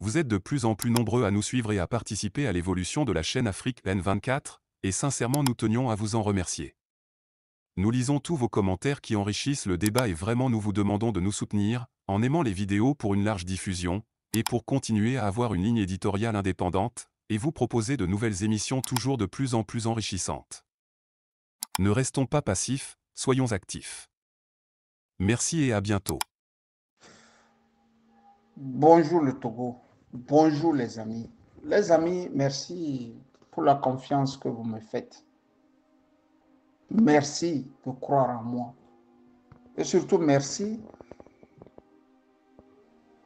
Vous êtes de plus en plus nombreux à nous suivre et à participer à l'évolution de la chaîne Afrique N24, et sincèrement nous tenions à vous en remercier. Nous lisons tous vos commentaires qui enrichissent le débat et vraiment nous vous demandons de nous soutenir, en aimant les vidéos pour une large diffusion, et pour continuer à avoir une ligne éditoriale indépendante, et vous proposer de nouvelles émissions toujours de plus en plus enrichissantes. Ne restons pas passifs, soyons actifs. Merci et à bientôt. Bonjour le Togo, bonjour les amis. Les amis, merci pour la confiance que vous me faites. Merci de croire en moi. Et surtout, merci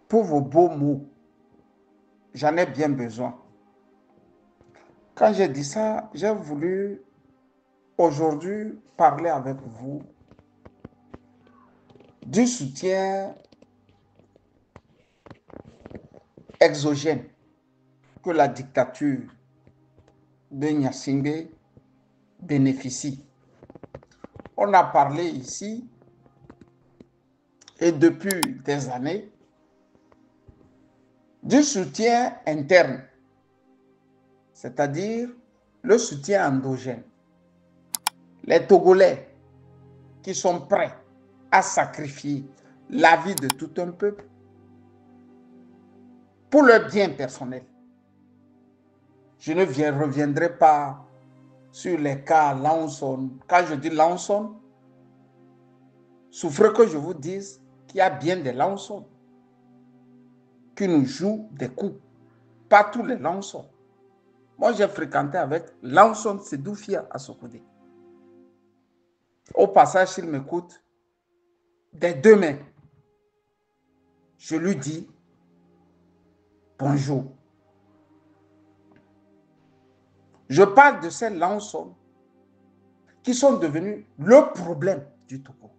pour vos beaux mots. J'en ai bien besoin. Quand j'ai dit ça, j'ai voulu aujourd'hui parler avec vous du soutien exogène que la dictature de Gnassingbé bénéficie. On a parlé ici et depuis des années du soutien interne, c'est-à-dire le soutien endogène. Les Togolais qui sont prêts à sacrifier la vie de tout un peuple pour leur bien personnel. Je ne reviendrai pas sur les cas Lanson. Quand je dis Lanson, souffrez que je vous dise qu'il y a bien des Lanson qui nous jouent des coups. Pas tous les Lanson. Moi, j'ai fréquenté avec Lanson Sedoufia à Sokoudé. Au passage, s'il m'écoute, dès demain, je lui dis bonjour. Je parle de ces Lanson qui sont devenus le problème du Togo.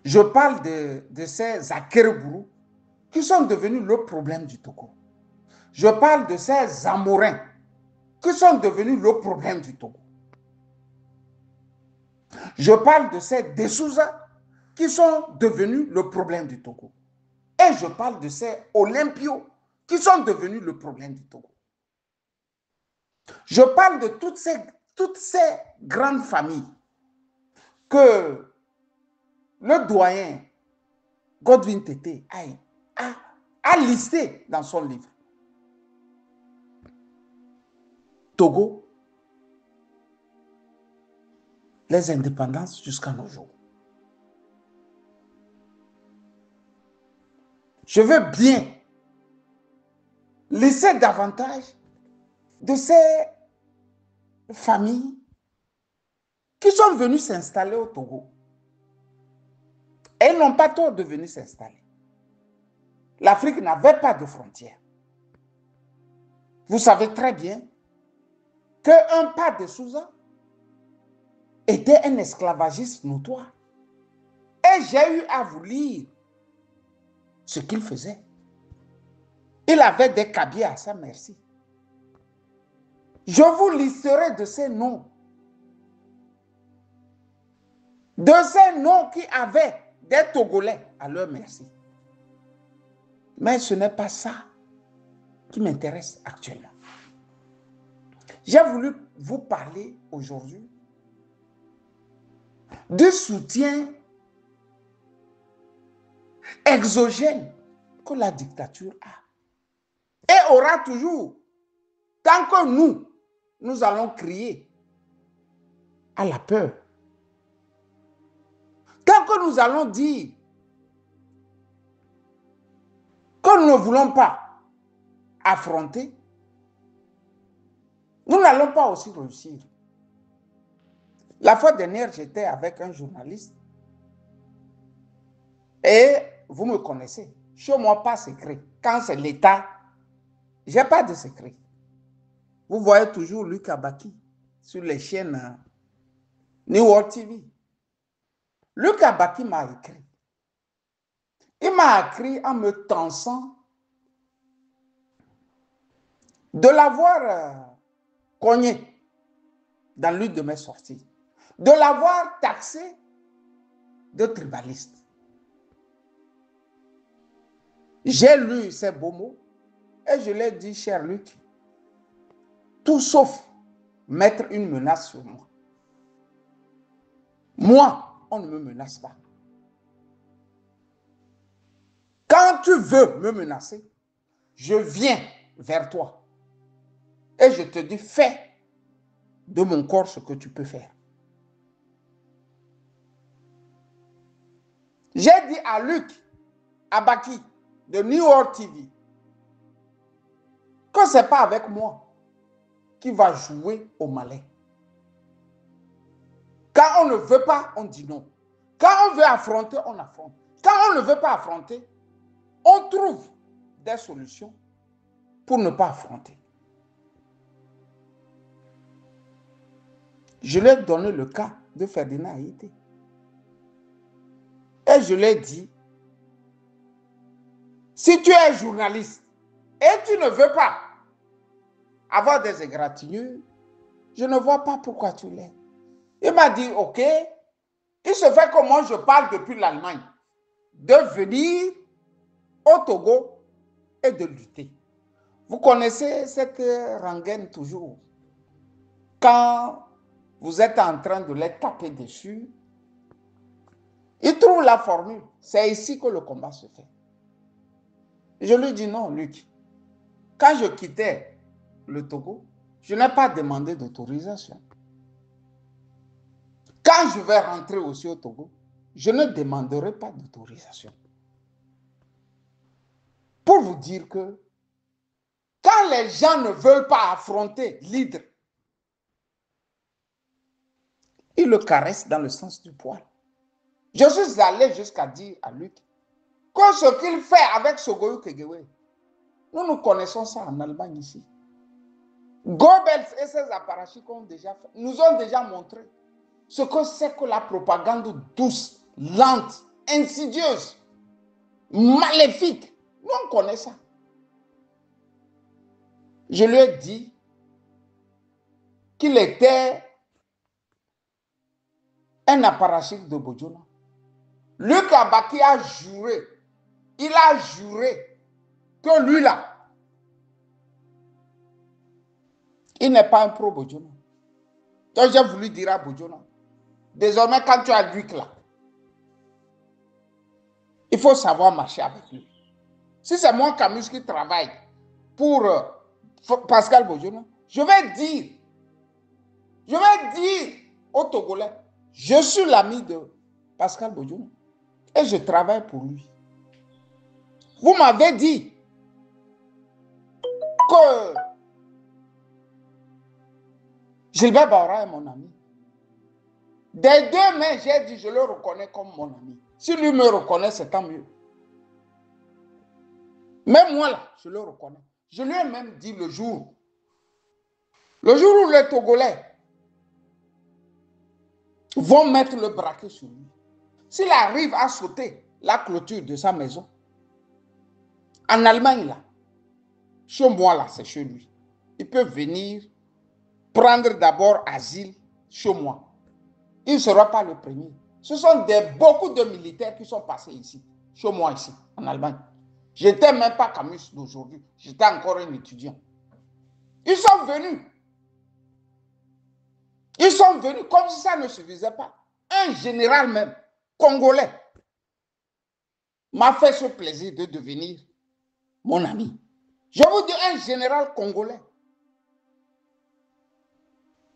Je parle de ces Akeregourou qui sont devenus le problème du Togo. Je parle de ces Amourins qui sont devenus le problème du Togo. Je parle de ces Dessouza qui sont devenus le problème du Togo. Et je parle de ces Olympios qui sont devenus le problème du Togo. Je parle de toutes ces grandes familles que le doyen Godwin Tété a listé dans son livre. Togo, les indépendances jusqu'à nos jours. Je veux bien laisser davantage de ces familles qui sont venues s'installer au Togo. Et ils n'ont pas tort de venir s'installer. L'Afrique n'avait pas de frontières. Vous savez très bien qu'un pas de Souza était un esclavagiste notoire. Et j'ai eu à vous lire ce qu'il faisait. Il avait des cabiers à sa merci. Je vous listerai de ces noms. De ces noms qui avaient des Togolais à leur merci. Mais ce n'est pas ça qui m'intéresse actuellement. J'ai voulu vous parler aujourd'hui du soutien exogène que la dictature a. Et aura toujours, tant que nous allons crier à la peur. Tant que nous allons dire que nous ne voulons pas affronter, nous n'allons pas aussi réussir. La fois dernière, j'étais avec un journaliste et vous me connaissez. Chez moi, pas secret. Quand c'est l'État, je n'ai pas de secret. Vous voyez toujours Luc Abaki sur les chaînes New World TV. Luc Abaki m'a écrit. Il m'a écrit en me tensant de l'avoir cogné dans l'une de mes sorties, de l'avoir taxé de tribaliste. J'ai lu ces beaux mots et je lui ai dit, cher Luc, tout sauf mettre une menace sur moi. Moi, on ne me menace pas. Quand tu veux me menacer, je viens vers toi et je te dis, fais de mon corps ce que tu peux faire. J'ai dit à Luc Abaki de New York TV que ce n'est pas avec moi qui va jouer au malin. Quand on ne veut pas, on dit non. Quand on veut affronter, on affronte. Quand on ne veut pas affronter, on trouve des solutions pour ne pas affronter. Je lui ai donné le cas de Ferdinand Haïté. Et je lui ai dit, si tu es journaliste et tu ne veux pas avoir des égratignures, je ne vois pas pourquoi tu l'es. Il m'a dit, ok, il se fait que moi je parle depuis l'Allemagne, de venir au Togo et de lutter. Vous connaissez cette rengaine toujours. Quand vous êtes en train de les taper dessus, ils trouvent la formule. C'est ici que le combat se fait. Je lui dis non, Luc. Quand je quittais le Togo, je n'ai pas demandé d'autorisation. Quand je vais rentrer aussi au Togo, je ne demanderai pas d'autorisation. Pour vous dire que quand les gens ne veulent pas affronter l'hydre, ils le caressent dans le sens du poil. Je suis allé jusqu'à dire à Luc que ce qu'il fait avec Sogoyou Kegewe, nous connaissons ça en Allemagne ici. Goebbels et ses apparatchiks nous ont déjà montré ce que c'est que la propagande douce, lente, insidieuse, maléfique. Nous, on connaît ça. Je lui ai dit qu'il était un apparatchik de Bojona. Luc Abaki a juré, il a juré que lui là, il n'est pas un pro-Bojona. Donc j'ai voulu dire à Bojona, désormais quand tu as Luc là, il faut savoir marcher avec lui. Si c'est moi Camus qui travaille pour Pascal Bojona, je vais dire aux Togolais, je suis l'ami de Pascal Bojona et je travaille pour lui. Vous m'avez dit que Gilbert Baora est mon ami. Des deux mains, j'ai dit, je le reconnais comme mon ami. Si lui me reconnaît, c'est tant mieux. Même moi, là, je le reconnais. Je lui ai même dit le jour où les Togolais vont mettre le braquet sur lui, s'il arrive à sauter la clôture de sa maison, en Allemagne, là, chez moi, là, c'est chez lui. Il peut venir prendre d'abord asile chez moi. Il ne sera pas le premier. Ce sont beaucoup de militaires qui sont passés ici, chez moi ici, en Allemagne. Je n'étais même pas Camus d'aujourd'hui. J'étais encore un étudiant. Ils sont venus. Ils sont venus comme si ça ne suffisait pas. Un général même, congolais, m'a fait ce plaisir de devenir mon ami. Je vous dis un général congolais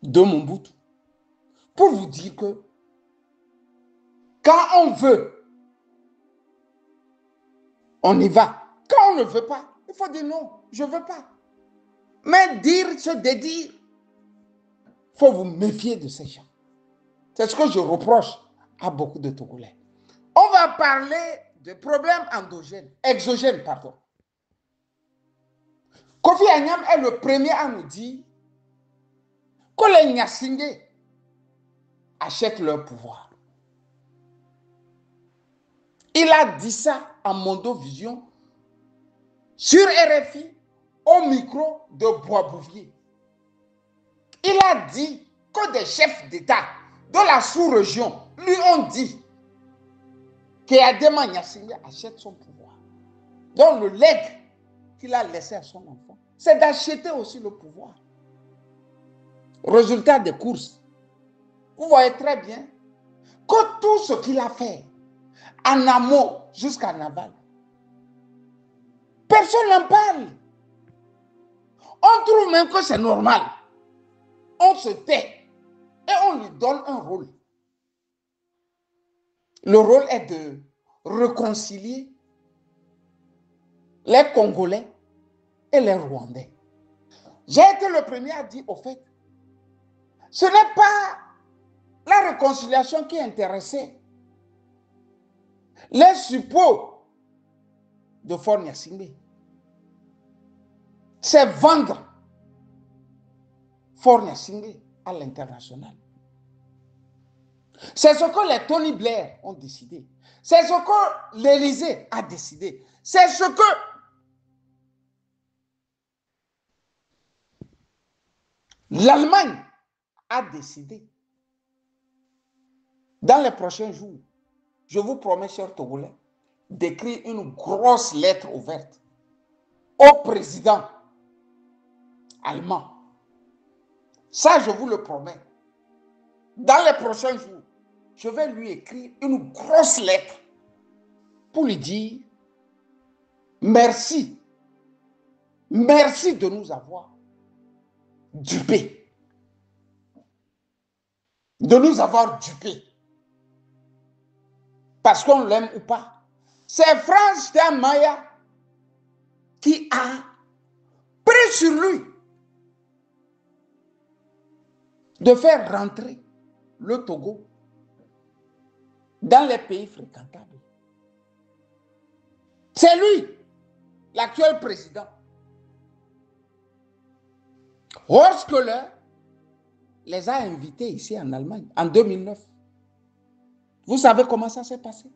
de Mobutu. Pour vous dire que quand on veut, on y va. Quand on ne veut pas, il faut dire non, je ne veux pas. Mais dire, se dédire, il faut vous méfier de ces gens. C'est ce que je reproche à beaucoup de Togolais. On va parler de problèmes exogènes, pardon. Kofi Annan est le premier à nous dire que les Nyasingé achètent leur pouvoir. Il a dit ça en Mondovision sur RFI au micro de Boisbouvier. Il a dit que des chefs d'État de la sous-région lui ont dit qu'Adema Nyasingé achète son pouvoir. Donc le legs qu'il a laissé à son enfant, c'est d'acheter aussi le pouvoir. Résultat des courses. Vous voyez très bien que tout ce qu'il a fait, en amont jusqu'en aval, personne n'en parle. On trouve même que c'est normal. On se tait et on lui donne un rôle. Le rôle est de réconcilier les Congolais et les Rwandais. J'ai été le premier à dire, au fait, ce n'est pas la réconciliation qui intéressait les suppôts de Faure Gnassingbé. C'est vendre Faure Gnassingbé à l'international. C'est ce que les Tony Blair ont décidé. C'est ce que l'Élysée a décidé. C'est ce que l'Allemagne a décidé. Dans les prochains jours, je vous promets, chers Togolais, d'écrire une grosse lettre ouverte au président allemand. Ça, je vous le promets. Dans les prochains jours, je vais lui écrire une grosse lettre pour lui dire merci. Merci de nous avoir dupés. De nous avoir dupés. Parce qu'on l'aime ou pas. C'est Frans Steinmeier qui a pris sur lui de faire rentrer le Togo dans les pays fréquentables. C'est lui, l'actuel président. Horst Köhler les a invités ici en Allemagne en 2009. Vous savez comment ça s'est passé?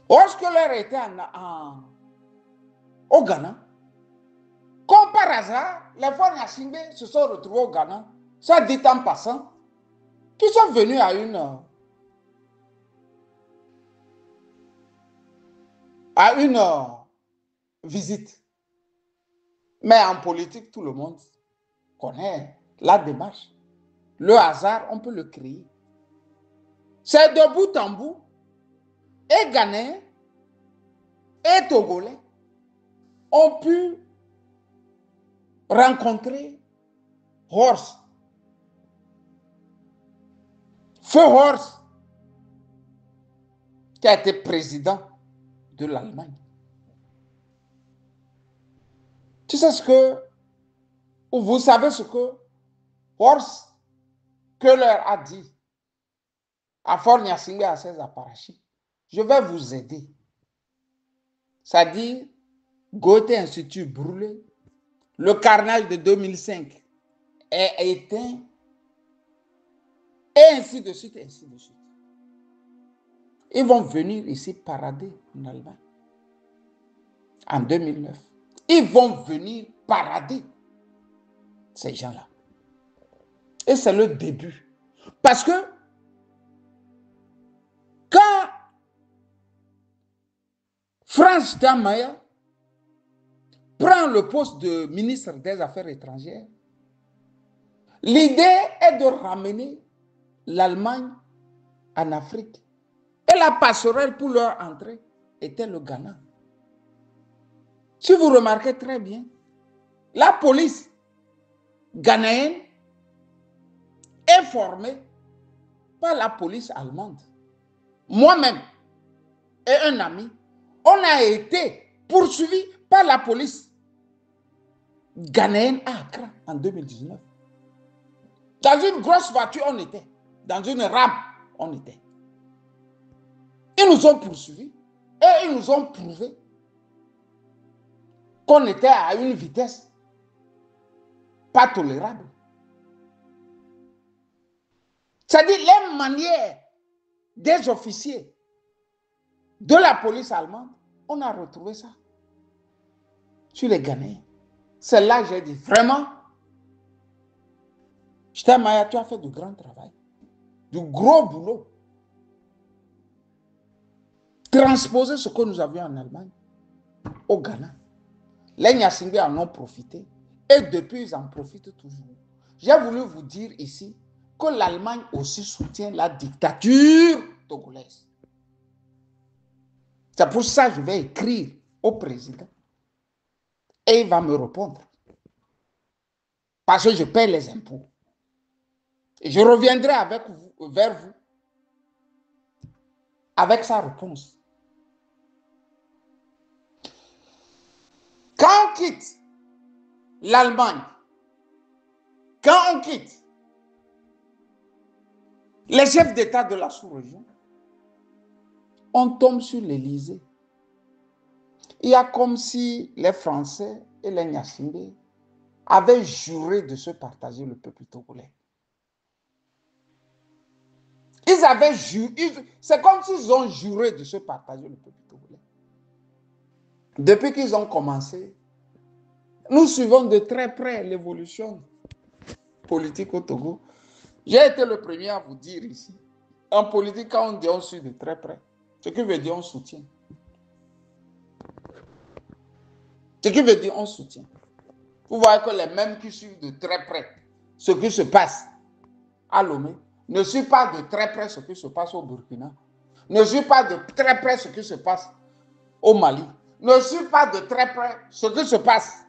Horst Köhler était au Ghana. Comme par hasard, les Faure Gnassingbé se sont retrouvés au Ghana, soit dit en passant, qui sont venus à une visite. Mais en politique, tout le monde connaît la démarche. Le hasard, on peut le créer. C'est de bout en bout, et Ghanéens et Togolais ont pu rencontrer Horst. Feu Horst, qui a été président de l'Allemagne. Tu sais ce que, ou vous savez ce que Horst Köhler a dit à Faure Gnassingbé, à ses apparatchiks? Je vais vous aider. Ça dit, Goethe Institut brûlé, le carnage de 2005 est éteint, et ainsi de suite, ainsi de suite. Ils vont venir ici parader en Allemagne en 2009. Ils vont venir parader, ces gens-là. Et c'est le début. Parce que quand Frans Steinmeier prend le poste de ministre des Affaires étrangères, l'idée est de ramener l'Allemagne en Afrique. Et la passerelle pour leur entrée était le Ghana. Si vous remarquez très bien, la police ghanéenne est formée par la police allemande. Moi-même et un ami, on a été poursuivis par la police ghanéenne à Accra en 2019. Dans une grosse voiture, on était. Dans une rame, on était. Ils nous ont poursuivis et ils nous ont prouvé qu'on était à une vitesse pas tolérable. C'est-à-dire les manières des officiers de la police allemande, on a retrouvé ça sur les Ghanéens. C'est là que j'ai dit, vraiment, Steinmeier, tu as fait du grand travail, du gros boulot. transposer ce que nous avions en Allemagne au Ghana. Les Nyasingbe en ont profité et depuis, ils en profitent toujours. J'ai voulu vous dire ici que l'Allemagne aussi soutient la dictature togolaise. C'est pour ça que je vais écrire au président et il va me répondre. Parce que je paie les impôts. Et je reviendrai vers vous avec sa réponse. Quand on quitte l'Allemagne, quand on quitte les chefs d'État de la sous-région, on tombe sur l'Élysée. Il y a comme si les Français et les Nyasingbe avaient juré de se partager le peuple togolais. Ils avaient juré, c'est comme s'ils ont juré de se partager le peuple togolais. Depuis qu'ils ont commencé, nous suivons de très près l'évolution politique au Togo. J'ai été le premier à vous dire ici, en politique, quand on dit on suit de très près, ce qui veut dire on soutient. Ce qui veut dire on soutient. Vous voyez que les mêmes qui suivent de très près ce qui se passe à Lomé ne suivent pas de très près ce qui se passe au Burkina, ne suivent pas de très près ce qui se passe au Mali, ne suivent pas de très près ce qui se passe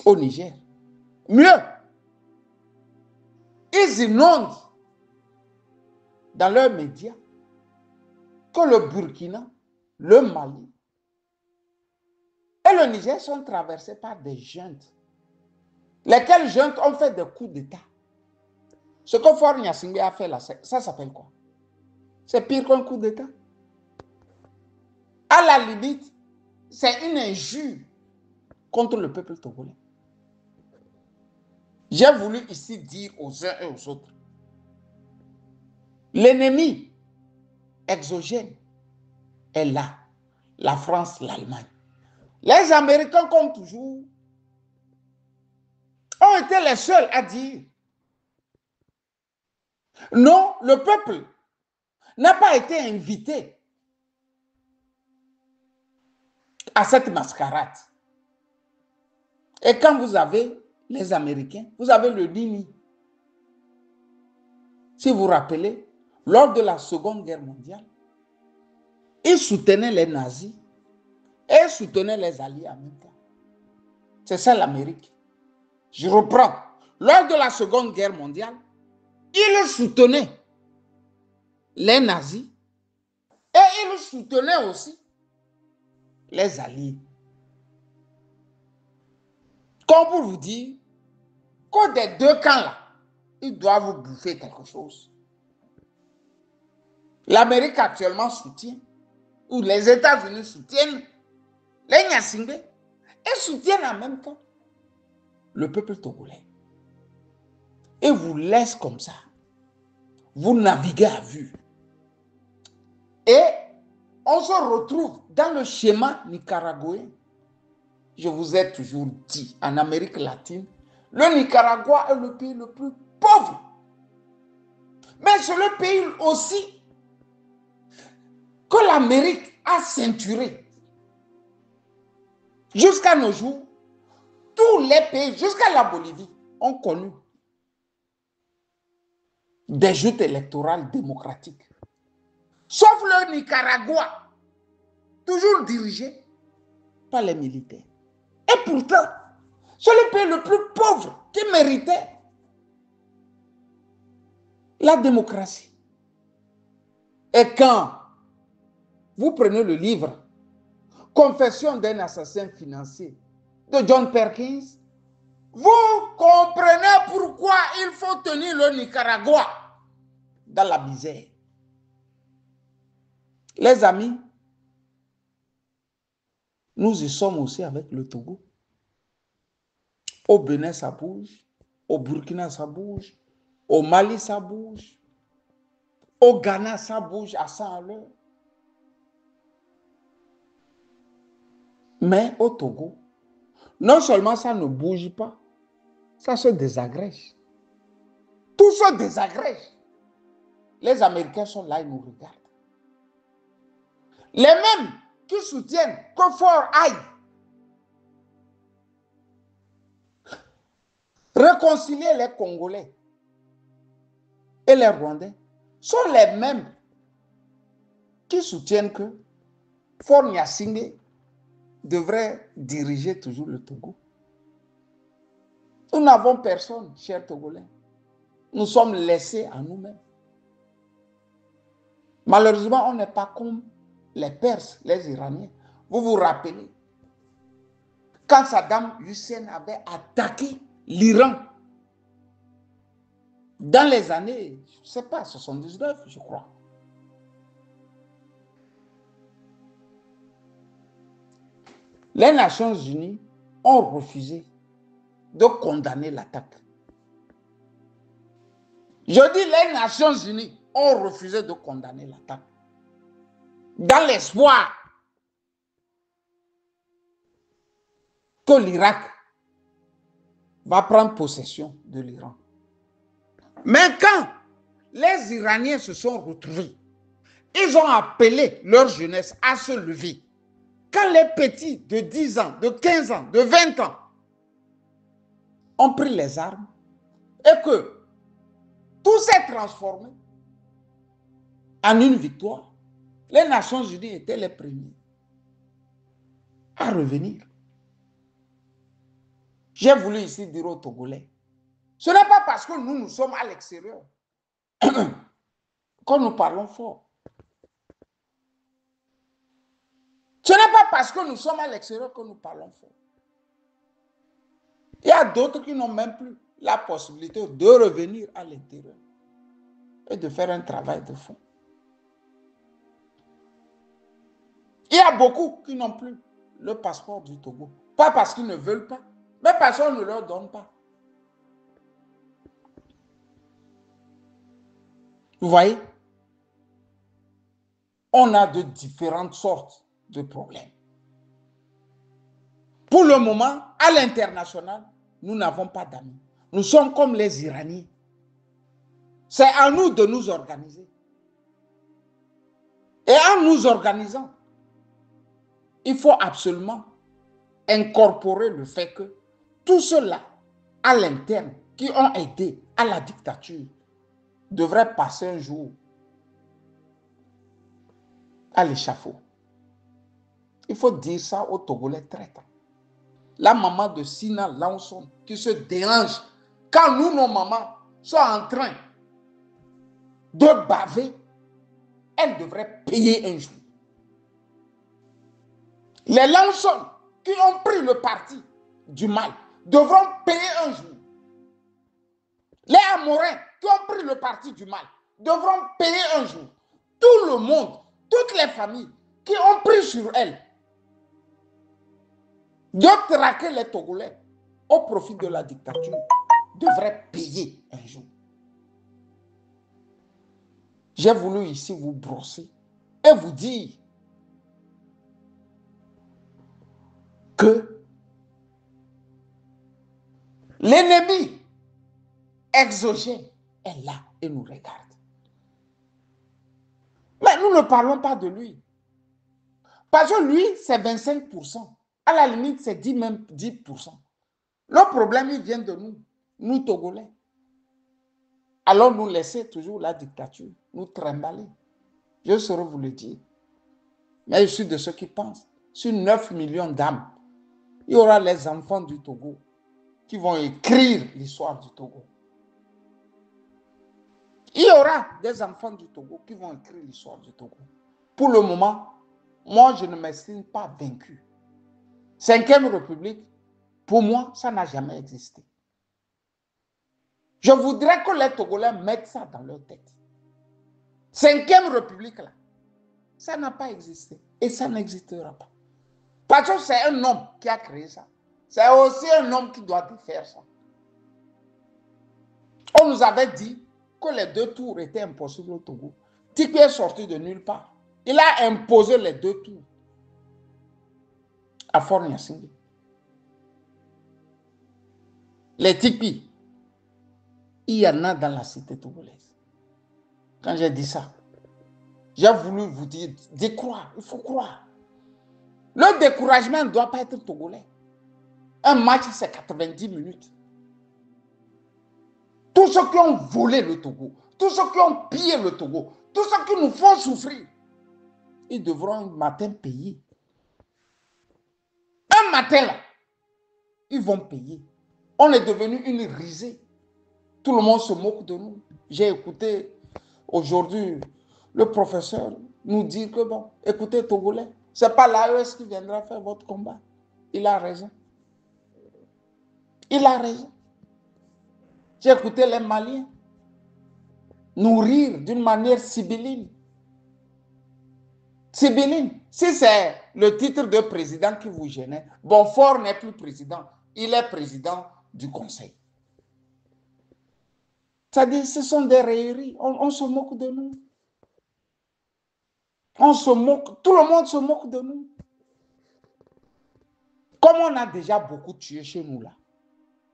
au Niger. Mieux, ils inondent dans leurs médias que le Burkina, le Mali et le Niger sont traversés par des juntes. Lesquelles juntes ont fait des coups d'État. Ce que Faure Gnassingbé a fait là, ça s'appelle quoi? C'est pire qu'un coup d'État. À la limite, c'est une injure contre le peuple togolais. J'ai voulu ici dire aux uns et aux autres, l'ennemi exogène est là, la France, l'Allemagne. Les Américains, comme toujours, ont été les seuls à dire non, le peuple n'a pas été invité à cette mascarade. Et quand vous avez les Américains, vous avez le Nini. Si vous vous rappelez, lors de la Seconde Guerre mondiale, ils soutenaient les nazis et soutenaient les alliés en même temps. C'est ça l'Amérique. Je reprends. Lors de la Seconde Guerre mondiale, ils soutenaient les nazis et ils soutenaient aussi les alliés. Comme pour vous dire que des deux camps-là, ils doivent vous bouffer quelque chose. L'Amérique actuellement soutient, ou les États-Unis soutiennent les Gnassingbé et soutiennent en même temps le peuple togolais. Et vous laisse comme ça. Vous naviguez à vue. Et on se retrouve dans le schéma nicaraguayen. Je vous ai toujours dit, en Amérique latine, le Nicaragua est le pays le plus pauvre. Mais c'est le pays aussi que l'Amérique a ceinturé. Jusqu'à nos jours, tous les pays, jusqu'à la Bolivie, ont connu des joutes électorales démocratiques. Sauf le Nicaragua, toujours dirigé par les militaires. Et pourtant, c'est le pays le plus pauvre qui méritait la démocratie. Et quand vous prenez le livre Confession d'un assassin financier de John Perkins, vous comprenez pourquoi il faut tenir le Nicaragua dans la misère. Les amis, nous y sommes aussi avec le Togo. Au Bénin, ça bouge. Au Burkina, ça bouge. Au Mali, ça bouge. Au Ghana, ça bouge à 100 à l'heure. Mais au Togo, non seulement ça ne bouge pas, ça se désagrège. Tout se désagrège. Les Américains sont là, ils nous regardent. Les mêmes qui soutiennent que Fort aille réconcilier les Congolais et les Rwandais sont les mêmes qui soutiennent que Fort Gnassingbé devrait diriger toujours le Togo. Nous n'avons personne, chers Togolais. Nous sommes laissés à nous-mêmes. Malheureusement, on n'est pas comme les Perses, les Iraniens. Vous vous rappelez, quand Saddam Hussein avait attaqué l'Iran, dans les années, je ne sais pas, 79, je crois. Les Nations Unies ont refusé de condamner l'attaque. Je dis les Nations Unies ont refusé de condamner l'attaque. Dans l'espoir que l'Irak va prendre possession de l'Iran. Mais quand les Iraniens se sont retrouvés, ils ont appelé leur jeunesse à se lever. Quand les petits de 10 ans, de 15 ans, de 20 ans ont pris les armes et que tout s'est transformé en une victoire, les Nations Unies étaient les premiers à revenir. J'ai voulu ici dire aux Togolais, ce n'est pas parce que nous sommes à l'extérieur que nous parlons fort. Ce n'est pas parce que nous sommes à l'extérieur que nous parlons fort. Il y a d'autres qui n'ont même plus la possibilité de revenir à l'intérieur et de faire un travail de fond. Il y a beaucoup qui n'ont plus le passeport du Togo. Pas parce qu'ils ne veulent pas, mais parce qu'on ne leur donne pas. Vous voyez? On a de différentes sortes de problèmes. Pour le moment, à l'international, nous n'avons pas d'amis. Nous sommes comme les Iraniens. C'est à nous de nous organiser. Et en nous organisant, il faut absolument incorporer le fait que tous ceux-là, à l'interne, qui ont aidé à la dictature, devraient passer un jour à l'échafaud. Il faut dire ça aux Togolais traitants. La maman de Sina Lanson qui se dérange quand nous, nos mamans, sont en train de baver, elle devrait payer un jour. Les Lanson qui ont pris le parti du mal devront payer un jour. Les Amorins qui ont pris le parti du mal devront payer un jour. Tout le monde, toutes les familles qui ont pris sur elles de traquer les Togolais au profit de la dictature devraient payer un jour. J'ai voulu ici vous brosser et vous dire que l'ennemi exogène est là et nous regarde. Mais nous ne parlons pas de lui. Parce que lui, c'est 25%. À la limite, c'est 10, même 10%. Le problème, il vient de nous, nous Togolais. Alors nous laisser toujours la dictature, nous trimballer. Je saurais vous le dire. Mais je suis de ceux qui pensent, sur 9 millions d'âmes, il y aura les enfants du Togo qui vont écrire l'histoire du Togo. Il y aura des enfants du Togo qui vont écrire l'histoire du Togo. Pour le moment, moi, je ne m'estime pas vaincu. 5e République, pour moi, ça n'a jamais existé. Je voudrais que les Togolais mettent ça dans leur tête. 5e République, là, ça n'a pas existé et ça n'existera pas. Parce que c'est un homme qui a créé ça. C'est aussi un homme qui doit défaire ça. On nous avait dit que les 2 tours étaient impossibles au Togo. Tipi est sorti de nulle part. Il a imposé les 2 tours à Fort Gnassingbé. Les tipis, il y en a dans la cité togolaise. Quand j'ai dit ça, J'ai voulu vous dire, d'y croire, il faut croire. Le découragement ne doit pas être togolais. Un match, c'est 90 minutes. Tous ceux qui ont volé le Togo, tous ceux qui ont pillé le Togo, tous ceux qui nous font souffrir, ils devront un matin payer. Un matin, là, ils vont payer. On est devenu une risée. Tout le monde se moque de nous. J'ai écouté aujourd'hui le professeur nous dire que bon, écoutez, Togolais, ce n'est pas l'AES qui viendra faire votre combat. Il a raison. Il a raison. J'ai écouté les Maliens nous rire d'une manière sibylline. Sibylline, si c'est le titre de président qui vous gênait, Bonfort n'est plus président, il est président du conseil. C'est-à-dire, ce sont des railleries, on se moque de nous. On se moque, tout le monde se moque de nous. Comme on a déjà beaucoup tué chez nous là,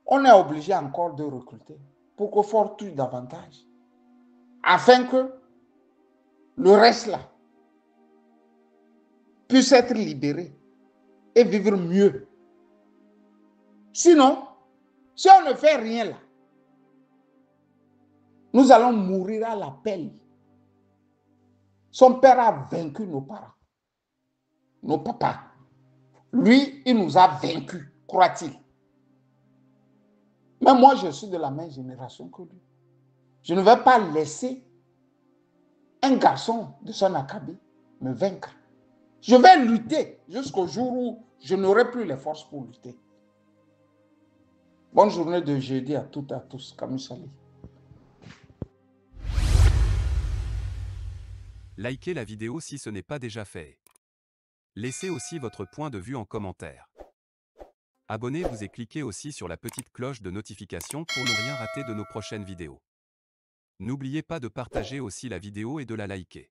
on est obligé encore de recruter pour que Fort tue davantage. Afin que le reste là puisse être libéré et vivre mieux. Sinon, si on ne fait rien là, nous allons mourir à la pelle. Son père a vaincu nos parents, nos papas. Lui, il nous a vaincus, croit-il. Mais moi, je suis de la même génération que lui. Je ne vais pas laisser un garçon de son acabit me vaincre. Je vais lutter jusqu'au jour où je n'aurai plus les forces pour lutter. Bonne journée de jeudi à toutes et à tous. Camus Sali. Likez la vidéo si ce n'est pas déjà fait. Laissez aussi votre point de vue en commentaire. Abonnez-vous et cliquez aussi sur la petite cloche de notification pour ne rien rater de nos prochaines vidéos. N'oubliez pas de partager aussi la vidéo et de la liker.